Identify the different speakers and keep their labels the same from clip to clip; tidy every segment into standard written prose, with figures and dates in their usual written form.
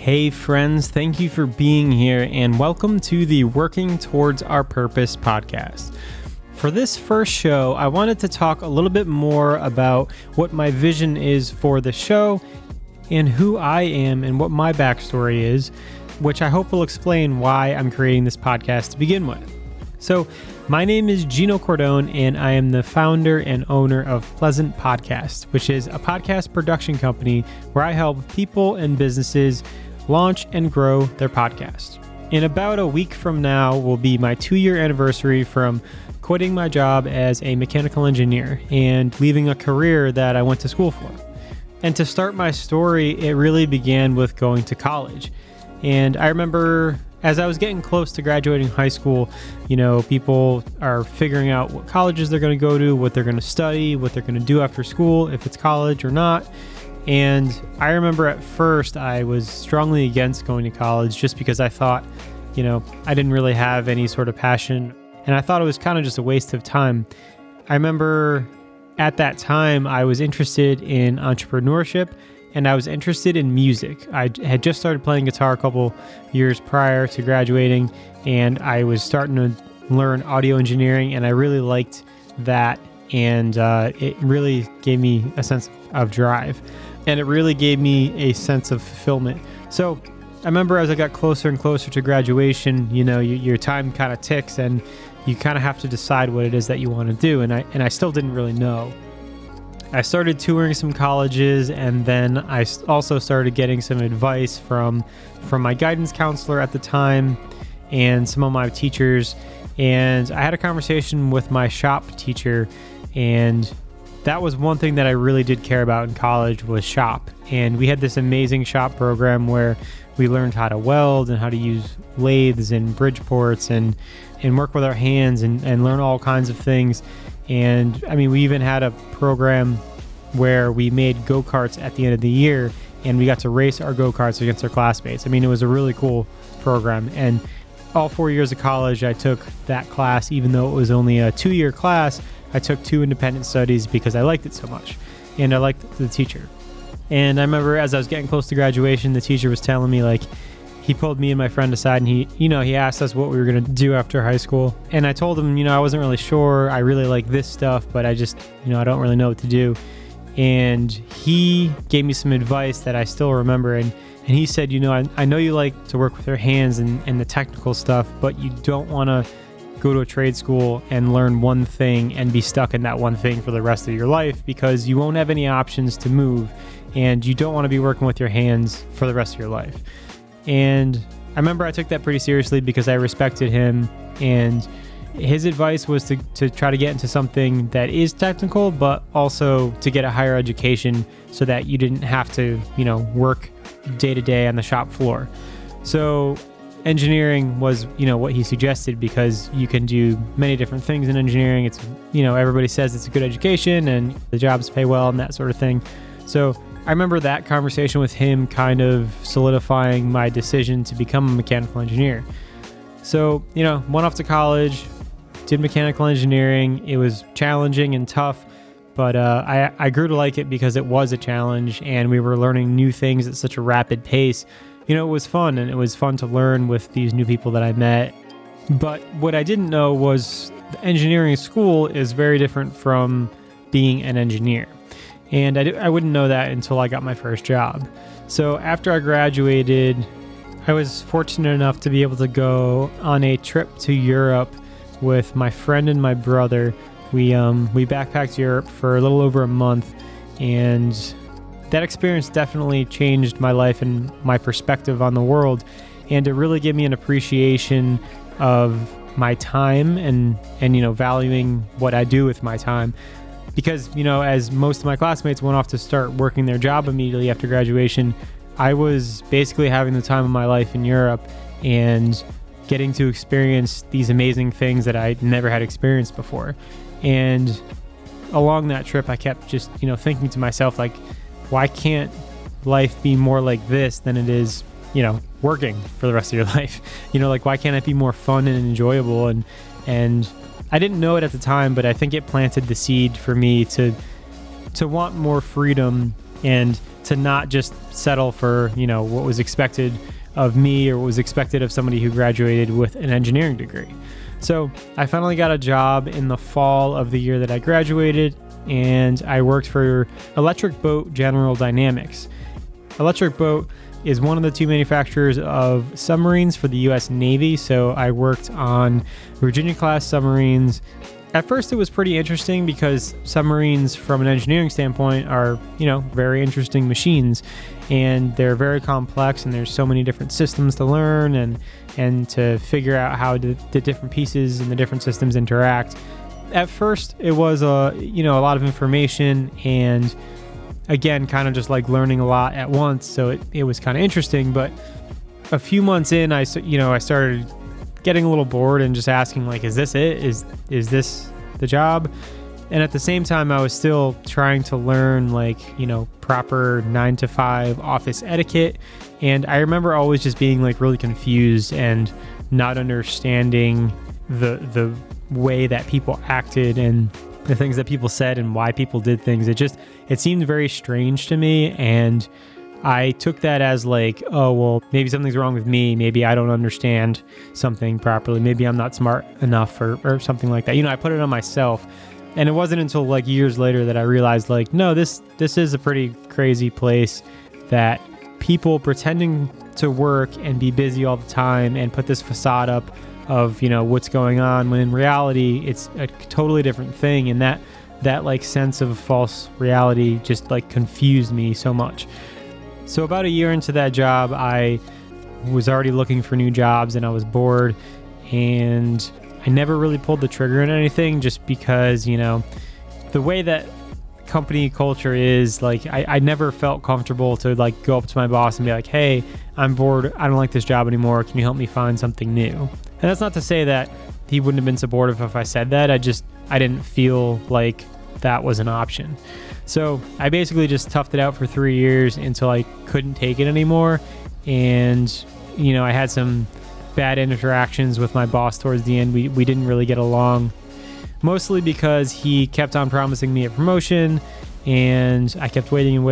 Speaker 1: Hey friends, thank you for being here and welcome to the Working Towards Our Purpose podcast. For this first show, I wanted to talk a little bit more about what my vision is for the show and who I am and what my backstory is, which I hope will explain why I'm creating this podcast to begin with. So, my name is Gino Cordone, and I am the founder and owner of Pleasant Podcast, which is a podcast production company where I help people and businesses launch and grow their podcast. In about a week from now will be my 2-year anniversary from quitting my job as a mechanical engineer and leaving a career that I went to school for. And to start my story, it really began with going to college. And I remember as I was getting close to graduating high school, people are figuring out what colleges they're going to go to, what they're going to study, what they're going to do after school, if it's college or not. And I remember at first I was strongly against going to college just because I thought, I didn't really have any sort of passion. And I thought it was kind of just a waste of time. I remember at that time I was interested in entrepreneurship and I was interested in music. I had just started playing guitar a couple years prior to graduating, and I was starting to learn audio engineering, and I really liked that. And it really gave me a sense of drive, and it really gave me a sense of fulfillment. So I remember as I got closer and closer to graduation, your time kind of ticks, and you kind of have to decide what it is that you want to do. And I still didn't really know. I started touring some colleges, and then I also started getting some advice from my guidance counselor at the time and some of my teachers. And I had a conversation with my shop teacher, and that was one thing that I really did care about in college was shop. And we had this amazing shop program where we learned how to weld and how to use lathes and Bridgeports and work with our hands and learn all kinds of things. And we even had a program where we made go-karts at the end of the year, and we got to race our go-karts against our classmates. It was a really cool program. And all 4 years of college, I took that class, even though it was only a 2-year class. I took 2 independent studies because I liked it so much, and I liked the teacher. And I remember as I was getting close to graduation, the teacher was telling me, he pulled me and my friend aside, and he asked us what we were going to do after high school. And I told him, I wasn't really sure. I really like this stuff, but I just, I don't really know what to do. And he gave me some advice that I still remember. And he said, I know you like to work with your hands and the technical stuff, but you don't want to go to a trade school and learn one thing and be stuck in that one thing for the rest of your life, because you won't have any options to move, and you don't want to be working with your hands for the rest of your life. And I remember I took that pretty seriously because I respected him, and his advice was to try to get into something that is technical, but also to get a higher education so that you didn't have to, work day to day on the shop floor. So engineering was, what he suggested, because you can do many different things in engineering. It's, everybody says it's a good education and the jobs pay well and that sort of thing. So I remember that conversation with him kind of solidifying my decision to become a mechanical engineer. So, went off to college, did mechanical engineering. It was challenging and tough, but I grew to like it because it was a challenge and we were learning new things at such a rapid pace. It was fun, and it was fun to learn with these new people that I met. But what I didn't know was the engineering school is very different from being an engineer. And I wouldn't know that until I got my first job. So after I graduated, I was fortunate enough to be able to go on a trip to Europe with my friend and my brother. We backpacked Europe for a little over a month, and that experience definitely changed my life and my perspective on the world, and it really gave me an appreciation of my time and valuing what I do with my time. Because, as most of my classmates went off to start working their job immediately after graduation, I was basically having the time of my life in Europe and getting to experience these amazing things that I never had experienced before. And along that trip, I kept just, thinking to myself, why can't life be more like this than it is, working for the rest of your life? Why can't it be more fun and enjoyable? And I didn't know it at the time, but I think it planted the seed for me to want more freedom and to not just settle for, what was expected of me or what was expected of somebody who graduated with an engineering degree. So I finally got a job in the fall of the year that I graduated, and I worked for Electric Boat General Dynamics. Electric Boat is one of the two manufacturers of submarines for the U.S. Navy. So I worked on Virginia-class submarines. At first, it was pretty interesting because submarines, from an engineering standpoint, are, very interesting machines, and they're very complex, and there's so many different systems to learn and to figure out how the different pieces and the different systems interact. At first, it was a lot of information, and again, kind of just like learning a lot at once. So it was kind of interesting. But a few months in, I started getting a little bored and just asking, like, is this it? Is this the job? And at the same time, I was still trying to learn, proper 9-to-5 office etiquette. And I remember always just being really confused and not understanding the way that people acted and the things that people said and why people did things. It seemed very strange to me. And I took that as oh, well, maybe something's wrong with me. Maybe I don't understand something properly. Maybe I'm not smart enough or something like that. I put it on myself. And it wasn't until years later that I realized no, this is a pretty crazy place that people pretending to work and be busy all the time and put this facade up of, what's going on, when in reality, it's a totally different thing. And that sense of false reality just confused me so much. So about a year into that job, I was already looking for new jobs and I was bored, and I never really pulled the trigger on anything just because, the way that company culture is, I never felt comfortable to go up to my boss and be like, hey, I'm bored. I don't like this job anymore. Can you help me find something new? And that's not to say that he wouldn't have been supportive if I said that. I didn't feel like that was an option. So I basically just toughed it out for 3 years until I couldn't take it anymore. And, I had some bad interactions with my boss towards the end. We didn't really get along, mostly because he kept on promising me a promotion, and I kept waiting.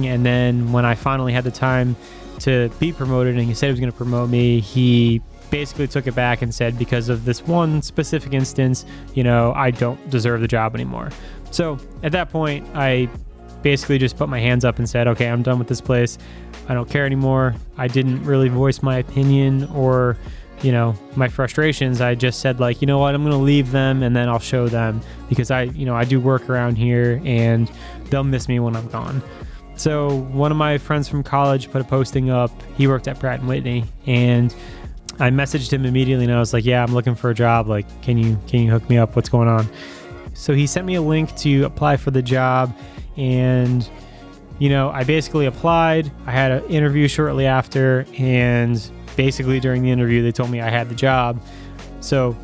Speaker 1: And then when I finally had the time to be promoted and he said he was going to promote me, he basically took it back and said, because of this one specific instance, I don't deserve the job anymore. So at that point, I basically just put my hands up and said, okay, I'm done with this place. I don't care anymore. I didn't really voice my opinion or, my frustrations. I just said you know what, I'm going to leave them and then I'll show them, because I do work around here and they'll miss me when I'm gone. So one of my friends from college put a posting up. He worked at Pratt and Whitney, and I messaged him immediately and I was like, yeah, I'm looking for a job. Can you hook me up? What's going on? So he sent me a link to apply for the job, and I basically applied. I had an interview shortly after, and basically during the interview, they told me I had the job. So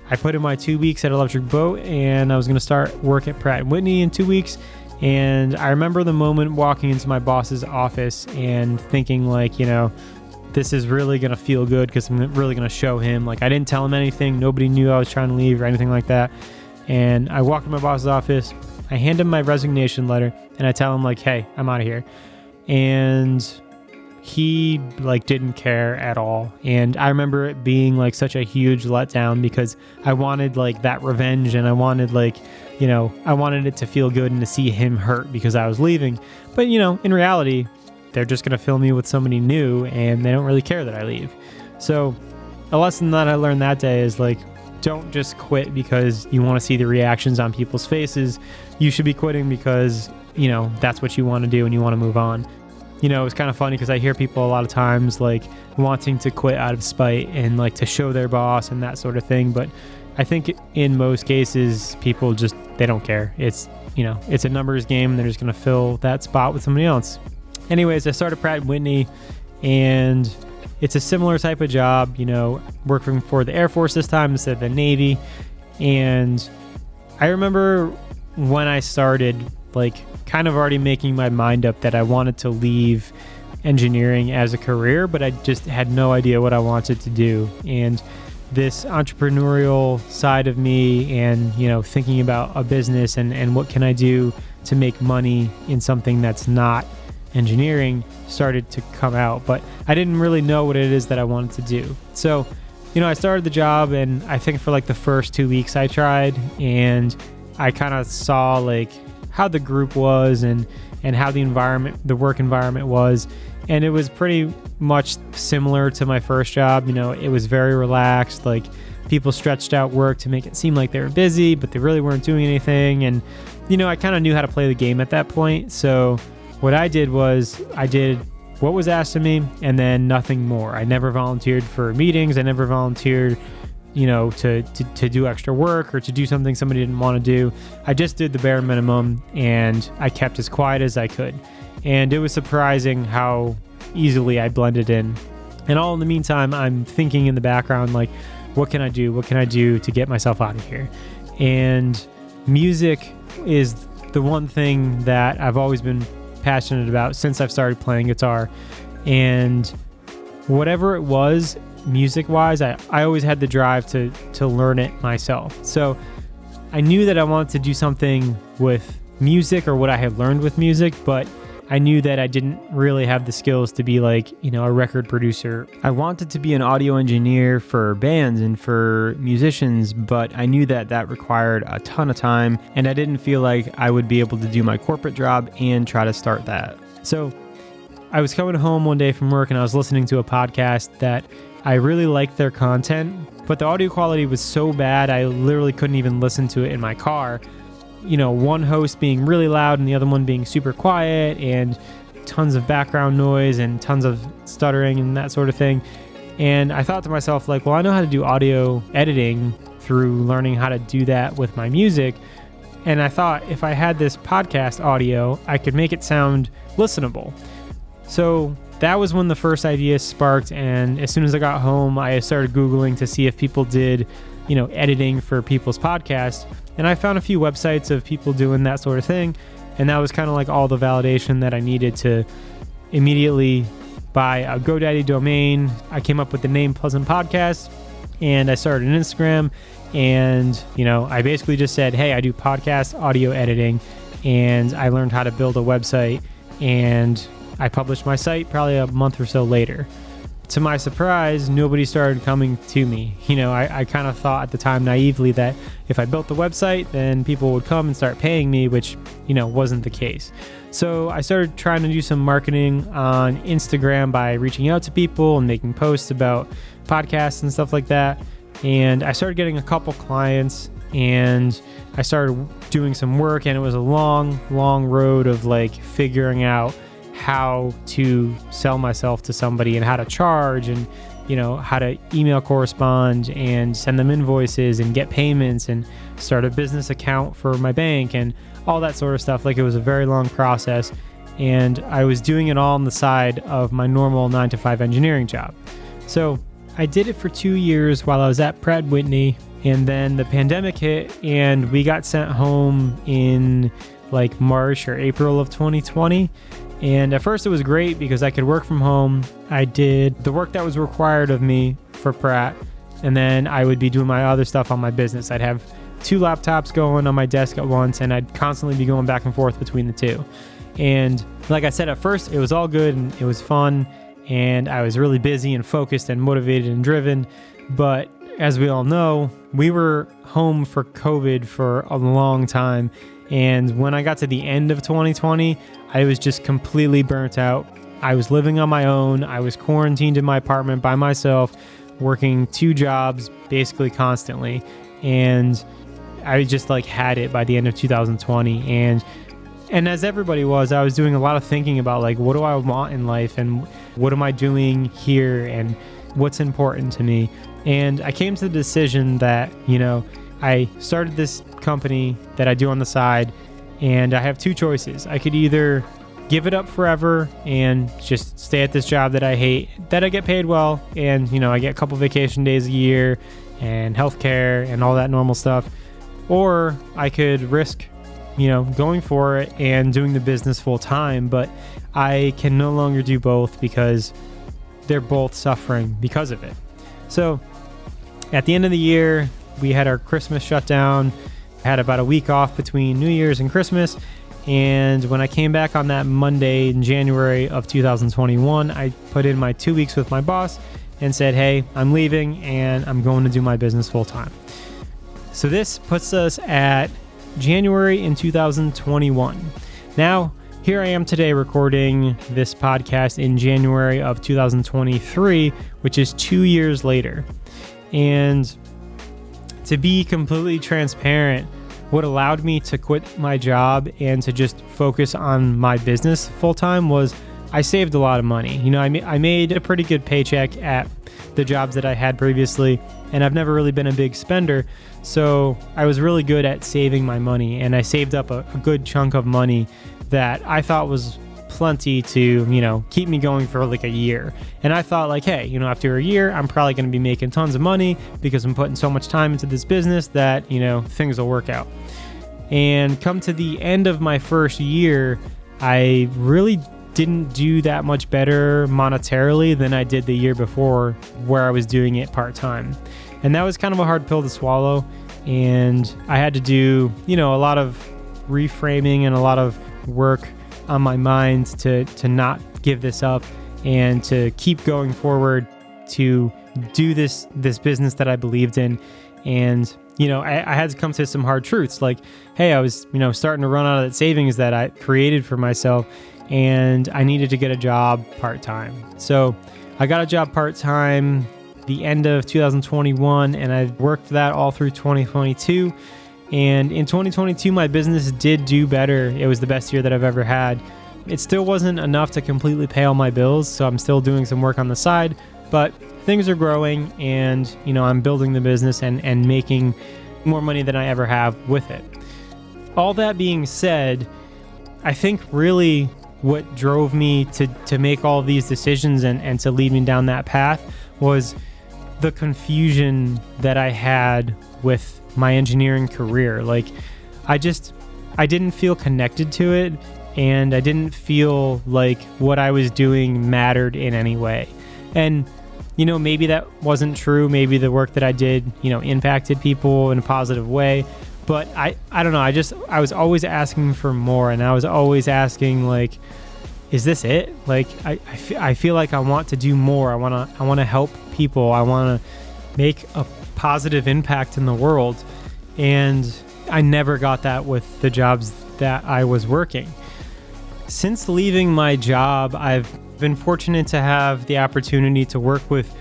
Speaker 1: I put in my 2 weeks at Electric Boat, and I was going to start work at Pratt & Whitney in 2 weeks. And I remember the moment walking into my boss's office and thinking this is really going to feel good because I'm really going to show him. I didn't tell him anything. Nobody knew I was trying to leave or anything like that. And I walked to my boss's office. I hand him my resignation letter, and I tell him hey, I'm out of here. And he didn't care at all. And I remember it being such a huge letdown, because I wanted that revenge, and I wanted I wanted it to feel good and to see him hurt because I was leaving. But in reality, they're just going to fill me with somebody new, and they don't really care that I leave. So a lesson that I learned that day is don't just quit because you want to see the reactions on people's faces. You should be quitting because, that's what you want to do and you want to move on. It's kind of funny because I hear people a lot of times wanting to quit out of spite and to show their boss and that sort of thing. But I think in most cases, people they don't care. It's a numbers game. They're just going to fill that spot with somebody else. Anyways, I started Pratt & Whitney, and it's a similar type of job, working for the Air Force this time instead of the Navy. And I remember when I started, kind of already making my mind up that I wanted to leave engineering as a career, but I just had no idea what I wanted to do. And this entrepreneurial side of me and, thinking about a business and what can I do to make money in something that's not engineering started to come out, but I didn't really know what it is that I wanted to do. So, I started the job, and I think for like the first 2 weeks I tried, and I kind of saw like how the group was and how the work environment was. And it was pretty much similar to my first job. It was very relaxed. Like, people stretched out work to make it seem like they were busy, but they really weren't doing anything. And, I kind of knew how to play the game at that point. So what I did was I did what was asked of me and then nothing more. I never volunteered for meetings. I never volunteered, to do extra work or to do something somebody didn't want to do. I just did the bare minimum, and I kept as quiet as I could. And it was surprising how easily I blended in. And all in the meantime, I'm thinking in the background, like, what can I do? What can I do to get myself out of here? And music is the one thing that I've always been passionate about since I've started playing guitar. And whatever it was, music-wise, I always had the drive to learn it myself. So I knew that I wanted to do something with music, or what I had learned with music, but I knew that I didn't really have the skills to be like, a record producer. I wanted to be an audio engineer for bands and for musicians, but I knew that that required a ton of time, and I didn't feel like I would be able to do my corporate job and try to start that. So I was coming home one day from work, and I was listening to a podcast that I really liked their content, but the audio quality was so bad I literally couldn't even listen to it in my car. One host being really loud and the other one being super quiet, and tons of background noise and tons of stuttering and that sort of thing. And I thought to myself, like, well, I know how to do audio editing through learning how to do that with my music. And I thought if I had this podcast audio, I could make it sound listenable. So that was when the first idea sparked. And as soon as I got home, I started Googling to see if people did, editing for people's podcasts. And I found a few websites of people doing that sort of thing. And that was kind of like all the validation that I needed to immediately buy a GoDaddy domain. I came up with the name Pleasant Podcast, and I started an Instagram. And, I basically just said, hey, I do podcast audio editing, and I learned how to build a website, and I published my site probably a month or so later. To my surprise, nobody started coming to me. I kind of thought at the time naively that if I built the website, then people would come and start paying me, which, wasn't the case. So I started trying to do some marketing on Instagram by reaching out to people and making posts about podcasts and stuff like that. And I started getting a couple clients, and I started doing some work, and it was a long, long road of like figuring out how to sell myself to somebody and how to charge, and how to email correspond and send them invoices and get payments and start a business account for my bank and all that sort of stuff. Like, it was a very long process, and I was doing it all on the side of my normal 9-to-5 engineering job. So I did it for 2 years while I was at Pratt, Whitney, and then the pandemic hit, and we got sent home in like March or April of 2020. And at first it was great because I could work from home. I did the work that was required of me for Pratt, and then I would be doing my other stuff on my business. I'd have 2 laptops going on my desk at once, and I'd constantly be going back and forth between the two. And like I said, at first it was all good and it was fun, and I was really busy and focused and motivated and driven. But as we all know, we were home for COVID for a long time. And when I got to the end of 2020, I was just completely burnt out. I was living on my own. I was quarantined in my apartment by myself, working 2 jobs basically constantly. And I just like had it by the end of 2020. And as everybody was, I was doing a lot of thinking about like, what do I want in life, and what am I doing here, and what's important to me. And I came to the decision that, I started this company that I do on the side, and I have 2 choices. I could either give it up forever and just stay at this job that I hate, that I get paid well, and, I get a couple vacation days a year and healthcare and all that normal stuff. Or I could risk, going for it and doing the business full time, but I can no longer do both because they're both suffering because of it. So at the end of the year, we had our Christmas shutdown, had about a week off between New Year's and Christmas, And when I came back on that Monday in January of 2021, I put in my 2 weeks with my boss and said, hey, I'm leaving and I'm going to do my business full time. So this puts us at January in 2021. Now, here I am today recording this podcast in January of 2023, which is 2 years later. And to be completely transparent, what allowed me to quit my job and to just focus on my business full time was I saved a lot of money. I made a pretty good paycheck at the jobs that I had previously, and I've never really been a big spender. So I was really good at saving my money, and I saved up a good chunk of money that I thought was plenty to, keep me going for like a year. And I thought like, hey, after a year, I'm probably going to be making tons of money because I'm putting so much time into this business that, things will work out. And come to the end of my first year, I really didn't do that much better monetarily than I did the year before where I was doing it part-time. And that was kind of a hard pill to swallow. And I had to do, a lot of reframing and a lot of work on my mind to not give this up and to keep going forward to do this business that I believed in. And I had to come to some hard truths like, hey, I was, starting to run out of that savings that I created for myself, and I needed to get a job part-time. So I got a job part-time the end of 2021, and I worked that all through 2022. And in 2022, my business did do better. It was the best year that I've ever had. It still wasn't enough to completely pay all my bills, so I'm still doing some work on the side, but things are growing, and I'm building the business and making more money than I ever have with it. All that being said, I think really what drove me to make all of these decisions and to lead me down that path was the confusion that I had with my engineering career. Like, I didn't feel connected to it, and I didn't feel like what I was doing mattered in any way. And maybe that wasn't true. Maybe the work that I did, impacted people in a positive way. But I don't know. I was always asking for more, and I was always asking like, is this it? Like, I feel like I want to do more. I want to help people. I want to make a positive impact in the world. And I never got that with the jobs that I was working. Since leaving my job, I've been fortunate to have the opportunity to work with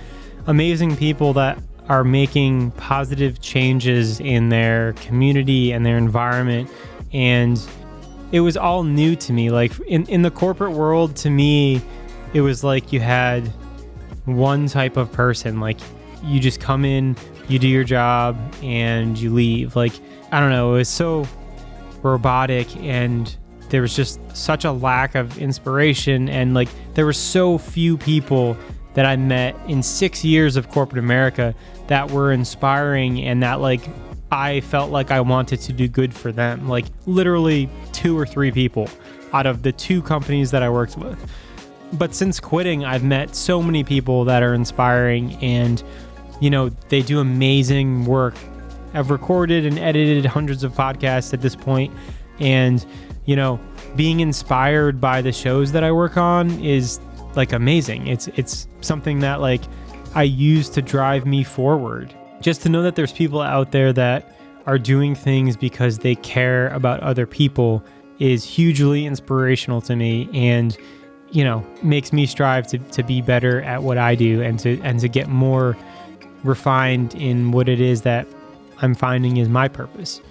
Speaker 1: amazing people that are making positive changes in their community and their environment. And it was all new to me. Like in the corporate world, to me, it was like you had one type of person. Like, you just come in, you do your job, and you leave. Like, I don't know, it was so robotic, and there was just such a lack of inspiration, and like there were so few people that I met in 6 years of corporate America that were inspiring and that like I felt like I wanted to do good for them. Like literally 2 or 3 people out of the 2 companies that I worked with. But since quitting, I've met so many people that are inspiring, and they do amazing work. I've recorded and edited hundreds of podcasts at this point, and being inspired by the shows that I work on is like amazing. It's something that like I use to drive me forward. Just to know that there's people out there that are doing things because they care about other people is hugely inspirational to me, and makes me strive to be better at what I do and to get more refined in what it is that I'm finding is my purpose.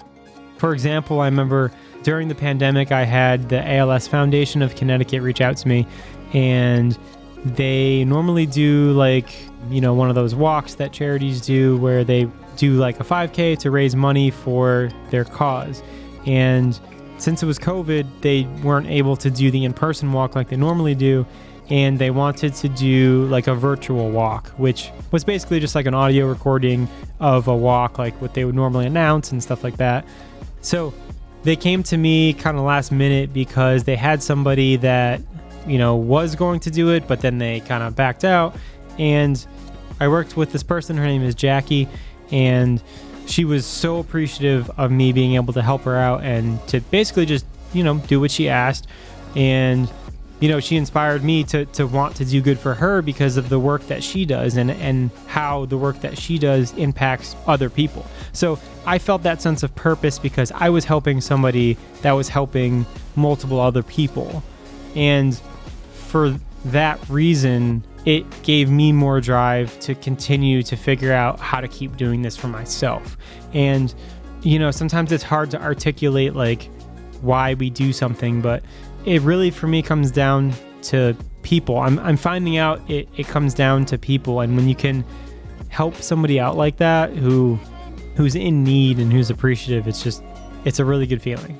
Speaker 1: For example, I remember during the pandemic, I had the ALS Foundation of Connecticut reach out to me, and they normally do like, one of those walks that charities do where they do like a 5K to raise money for their cause. And since it was COVID, they weren't able to do the in-person walk like they normally do, and they wanted to do like a virtual walk, which was basically just like an audio recording of a walk, like what they would normally announce and stuff like that. So they came to me kind of last minute because they had somebody that, was going to do it, but then they kind of backed out. And I worked with this person, her name is Jackie, and she was so appreciative of me being able to help her out and to basically just do what she asked. And, she inspired me to want to do good for her because of the work that she does and how the work that she does impacts other people. So I felt that sense of purpose because I was helping somebody that was helping multiple other people. And for that reason, it gave me more drive to continue to figure out how to keep doing this for myself. And, sometimes it's hard to articulate like why we do something, but it really for me comes down to people. I'm finding out it comes down to people. And when you can help somebody out like that who's in need and who's appreciative, it's a really good feeling.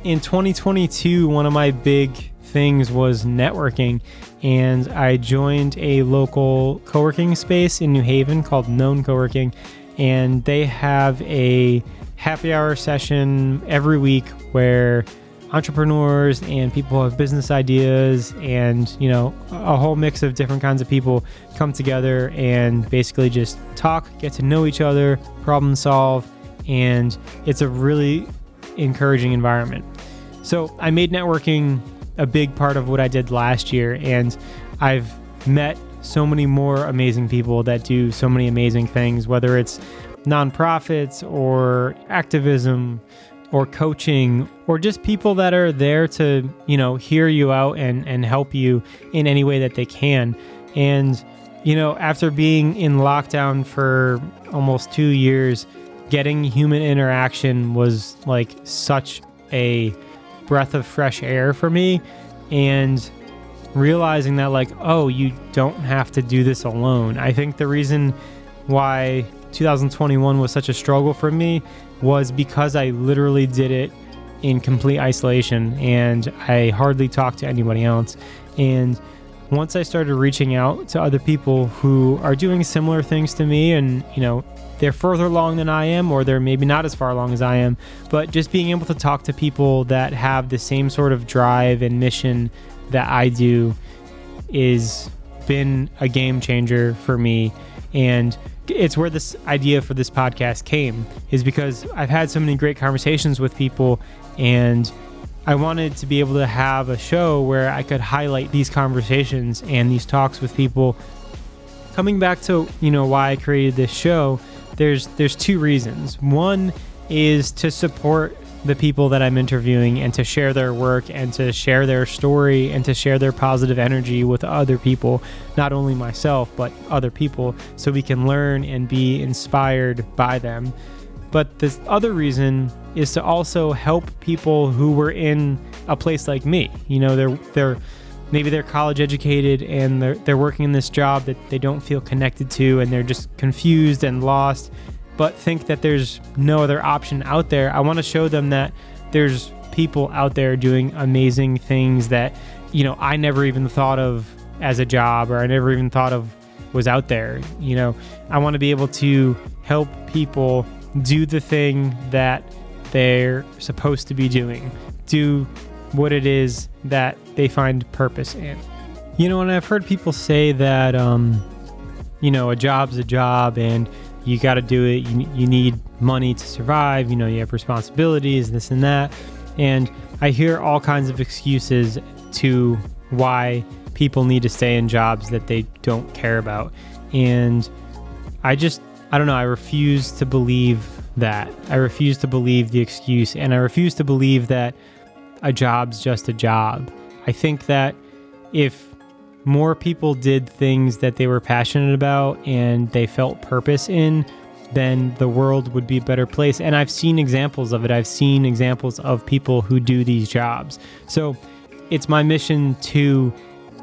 Speaker 1: In 2022, one of my big things was networking, and I joined a local co-working space in New Haven called Known Co-working, and they have a happy hour session every week where entrepreneurs and people who have business ideas and a whole mix of different kinds of people come together and basically just talk, get to know each other, problem solve, and it's a really encouraging environment. So I made networking a big part of what I did last year, and I've met so many more amazing people that do so many amazing things, whether it's nonprofits or activism or coaching or just people that are there to, hear you out and help you in any way that they can. And, after being in lockdown for almost 2 years, getting human interaction was like such a breath of fresh air for me, and realizing that you don't have to do this alone. I think the reason why 2021 was such a struggle for me was because I literally did it in complete isolation and I hardly talked to anybody else. And once I started reaching out to other people who are doing similar things to me and, they're further along than I am, or they're maybe not as far along as I am, but just being able to talk to people that have the same sort of drive and mission that I do is been a game changer for me. And it's where this idea for this podcast came, is because I've had so many great conversations with people, and I wanted to be able to have a show where I could highlight these conversations and these talks with people. Coming back to, why I created this show, there's two reasons. One is to support the people that I'm interviewing and to share their work and to share their story and to share their positive energy with other people, not only myself, but other people, so we can learn and be inspired by them. But the other reason is to also help people who were in a place like me. Maybe they're college educated and they're working in this job that they don't feel connected to, and they're just confused and lost, but think that there's no other option out there. I want to show them that there's people out there doing amazing things that, I never even thought of as a job, or I never even thought of was out there. I want to be able to help people do the thing that they're supposed to be doing, do what it is that they find purpose in. And I've heard people say that, a job's a job and you got to do it. You need money to survive. You have responsibilities, this and that. And I hear all kinds of excuses to why people need to stay in jobs that they don't care about. And I don't know. I refuse to believe that. I refuse to believe the excuse, and I refuse to believe that a job's just a job. I think that if more people did things that they were passionate about and they felt purpose in, then the world would be a better place. And I've seen examples of it. I've seen examples of people who do these jobs. So it's my mission to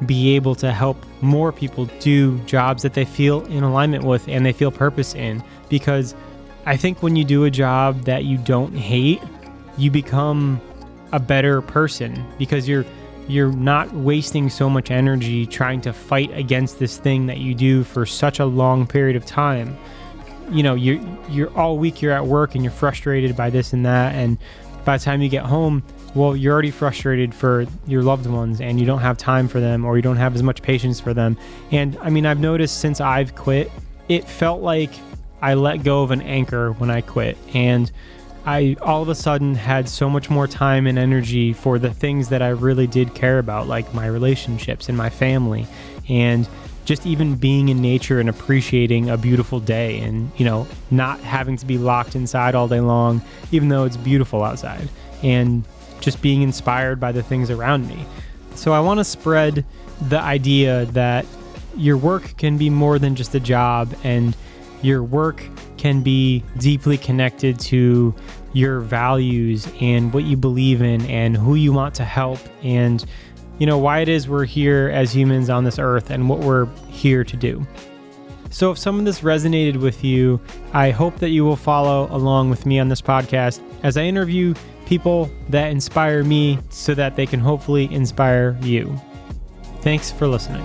Speaker 1: be able to help more people do jobs that they feel in alignment with and they feel purpose in. Because I think when you do a job that you don't hate, you become a better person, because you're not wasting so much energy trying to fight against this thing that you do for such a long period of time. You're all week you're at work and you're frustrated by this and that, and by the time you get home, well, you're already frustrated for your loved ones and you don't have time for them, or you don't have as much patience for them. And I've noticed since I've quit, it felt like I let go of an anchor when I quit, and I all of a sudden had so much more time and energy for the things that I really did care about, like my relationships and my family, and just even being in nature and appreciating a beautiful day and, not having to be locked inside all day long, even though it's beautiful outside, and just being inspired by the things around me. So I want to spread the idea that your work can be more than just a job, and your work can be deeply connected to your values and what you believe in and who you want to help, and why it is we're here as humans on this earth and what we're here to do. So if some of this resonated with you, I hope that you will follow along with me on this podcast as I interview people that inspire me so that they can hopefully inspire you. Thanks for listening.